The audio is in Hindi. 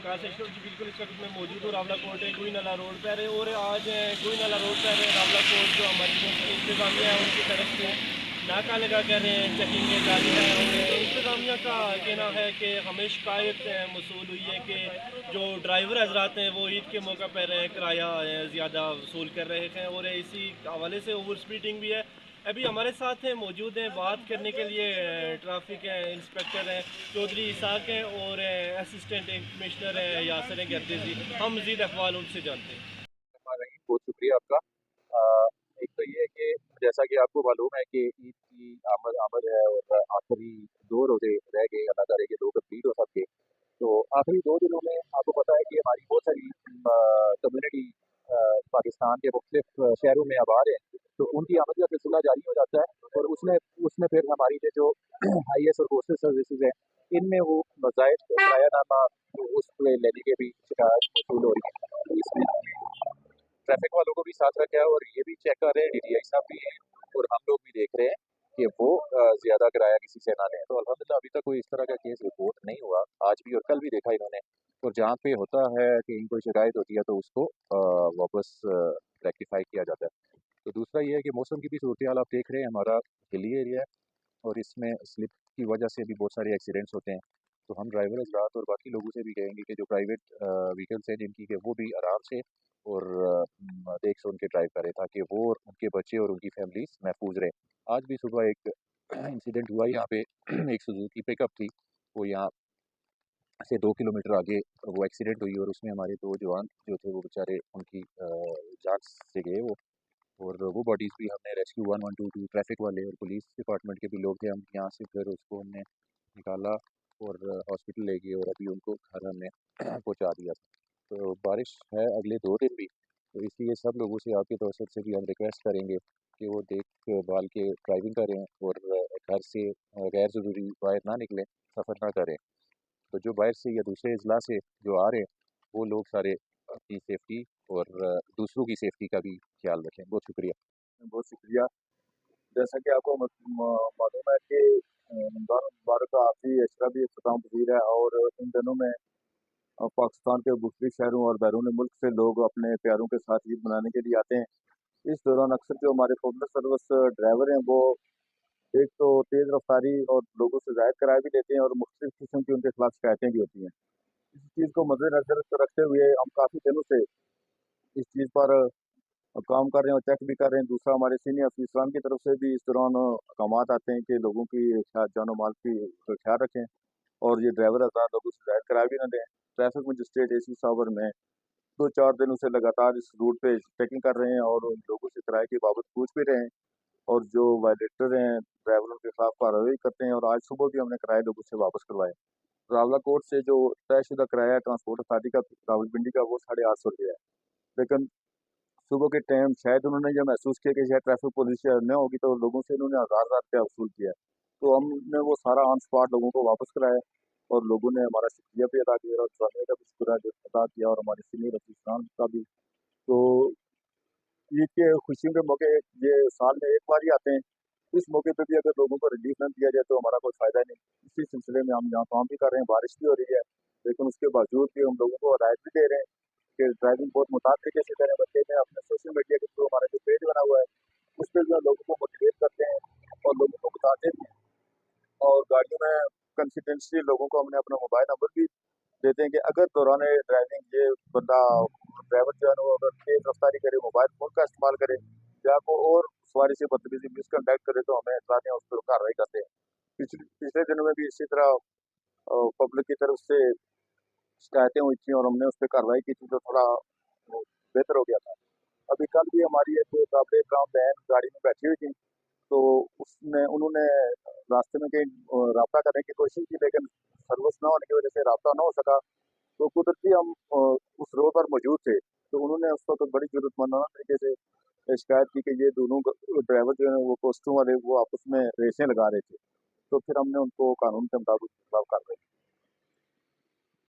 वकास अशरफ जी बिल्कुल इस वक्त मैं मौजूद हूँ रावला कोट है कोई नाला रोड पर है। और आज कोई नाला रोड पर रावला कोट जो हमारी इंतज़ामिया है उनकी तरफ से नाका लगा कर चेकिंग जारी है। और इंतज़ामिया का कहना है कि हमें शिकायत मसूल हुई है कि जो ड्राइवर हजरात हैं वो ईद के मौका पर किराया ज़्यादा वसूल कर रहे हैं और इसी हवाले से ओवर स्पीडिंग भी है। अभी हमारे साथ हैं मौजूद हैं बात करने के लिए ट्रैफिक इंस्पेक्टर हैं चौधरी इसाक हैं और असिस्टेंट कमिश्नर हैं यासर गर्देजी। हम मज़ीद अहवाल उनसे जानते हैं। बहुत शुक्रिया आपका। एक तो ये है कि जैसा कि आपको मालूम है कि ईद की आमद आमद है और आखिरी 2 रोज़े रह गए, अल्लाह करे कि 2 कंप्लीट हो सबके। तो आखिरी 2 दिनों में आपको पता है कि हमारी बहुत सारी कम्युनिटी पाकिस्तान के मुख्तलिफ शहरों में आबाद है, तो उनकी आमद का सिलसिला जारी हो जाता है और उसमें उसमें फिर हमारी जो IS और कोस्टल सर्विसेज हैं, इनमें वो बाज़ायद किरायानामा उसको लेने की भी शिकायत मौसूल हो रही है। तो इसमें ट्रैफिक वालों को भी साथ रखा है और ये भी चेक कर रहे हैं, DTI साहब भी हैं और हम लोग भी देख रहे हैं कि वो ज़्यादा किराया किसी से ना लें। तो अल्हम्दुलिल्लाह अभी तक कोई इस तरह का केस रिपोर्ट नहीं हुआ, आज भी और कल भी देखा इन्होंने। और जहाँ पे होता है कि कोई शिकायत होती है तो उसको वापस रेक्टिफाई किया जाता है। तो दूसरा ये है कि मौसम की भी सूरत हाल आप देख रहे हैं, हमारा हिली एरिया है और इसमें स्लिप की वजह से भी बहुत सारे एक्सीडेंट्स होते हैं। तो हम ड्राइवर हजरात और बाकी लोगों से भी कहेंगे कि जो प्राइवेट व्हीकल्स हैं जिनकी के वो भी आराम से और देख सुन के ड्राइव करें ताकि वो और उनके बच्चे और उनकी फैमिलीज महफूज रहें। आज भी सुबह एक इंसिडेंट हुआ यहाँ पे एक सुजुकी पिकअप थी, वो यहाँ से 2 किलोमीटर आगे वो एक्सीडेंट हुई और उसमें हमारे 2 जवान जो थे वो बेचारे उनकी जान से गए वो। और वो बॉडीज़ भी हमने रेस्क्यू 1122 ट्रैफिक वाले और पुलिस डिपार्टमेंट के भी लोग थे, हम यहाँ से फिर उसको हमने निकाला और हॉस्पिटल ले गए और अभी उनको घर हमने पहुँचा दिया था। तो बारिश है अगले 2 दिन भी, तो इसलिए सब लोगों से आपके तवसत से भी हम रिक्वेस्ट करेंगे कि वो देख भाल के ड्राइविंग करें और घर से गैर ज़रूरी बाहर ना निकलें, सफ़र ना करें। तो जो बाहर से या दूसरे अजला से जो आ रहे हैं वो लोग सारे अपनी सेफ्टी और दूसरों की सेफ्टी का भी ख्याल रखें। बहुत शुक्रिया। बहुत शुक्रिया। जैसा कि आपको मालूम है कि रमज़ान मुबारक का आखिरी अशरा भी इख्तिताम पज़ीर है और इन दिनों में पाकिस्तान के मुख्तलिफ शहरों और बैरून मुल्क से लोग अपने प्यारों के साथ ईद मनाने के लिए आते हैं। इस दौरान अक्सर जो हमारे पब्लिक सर्विस ड्राइवर हैं वो एक तो तेज़ रफ्तारी और लोगों से ज़ायद किराया भी लेते हैं और मुख्तलिफ किस्म की उनके खिलाफ शिकायतें भी होती हैं। इस चीज़ को मद्देनज़र रखते हुए हम काफ़ी दिनों से इस चीज़ पर काम कर रहे हैं और चेक भी कर रहे हैं। दूसरा हमारे सीनियर अफसरान की तरफ से भी इस दौरान अहकामात आते हैं कि लोगों की जान माल की ख्याल रखें और ये ड्राइवर हज़रात लोगों से ज़ायद किराया भी ना दें। ट्रैफिक मजिस्ट्रेट AC सावर में 2-4 दिनों से लगातार इस रूट पे चेकिंग कर रहे हैं और उन लोगों से किराए की बाबत पूछ भी रहे हैं और जो वायलेटर हैं ड्राइवरों के खिलाफ कार्रवाई करते हैं। और आज सुबह भी हमने किराए लोगों से वापस करवाए। रावला कोर्ट से जो तयशुदा किराया है ट्रांसपोर्ट अथॉरिटी का रावलपिंडी का वो 850 रुपये है, लेकिन सुबह के टाइम शायद उन्होंने ये महसूस किया कि शायद ट्रैफिक पुलिस न होगी तो लोगों से इन्होंने हज़ार हज़ार रुपया वसूल किया। तो हमने वो सारा ऑन स्पॉट लोगों को वापस कराया और लोगों ने हमारा शुक्रिया भी अदा किया और इंतज़ामिया का भी शुक्रिया अदा किया और हमारे सीनियर अफसरान का भी। तो ईद के खुशियों के मौके ये साल में एक बार ही आते हैं, इस मौके पे भी अगर लोगों को रिलीफ न दिया जाए तो हमारा कोई फ़ायदा नहीं। इसी सिलसिले में हम यहाँ काम भी कर रहे हैं, बारिश भी हो रही है, लेकिन उसके बावजूद भी हम लोगों को हिदायत भी दे रहे हैं कि ड्राइविंग बहुत मुताबिक तरीके से करें। बल्कि मैं अपने सोशल मीडिया के थ्रू हमारा जो पेज बना हुआ है उस पर जो है लोगों को मोटिवेट करते हैं और लोगों को बताते भी हैं। और गाड़ियों में कंसिस्टेंटली लोगों को हमने अपना मोबाइल नंबर भी देते हैं कि अगर दौरान ड्राइविंग ये बंदा ड्राइवर जो है ना वो अगर तेज रफ्तारी करे, मोबाइल फ़ोन का इस्तेमाल करे या कोई और सवारी से बदतमीजी मिसकंडक्ट करे तो हमें इत्तला दें, उस पर कार्रवाई करते हैं। पिछले दिनों में भी इसी तरह पब्लिक की तरफ से शिकायतें हुई थी और हमने उस पर कार्रवाई की थी तो थोड़ा बेहतर हो गया था। अभी कल भी हमारी एक काबिल काम बहन गाड़ी में बैठी हुई थी, तो उसने उन्होंने रास्ते में कहीं राब्ता करने की कोशिश की, लेकिन सर्विस ना होने की वजह से राब्ता ना हो सका। तो कुदरती हम उस रोड पर मौजूद थे, तो उन्होंने उस वक़्त बड़ी ज़रूरतमंदाना तरीके से शिकायत की कि ये दोनों ड्राइवर जो हैं वो कोस्टों वाले वो आपस में रेसें लगा रहे थे। तो फिर हमने उनको कानून के मुताबिक खिलाफ कार्रवाई की।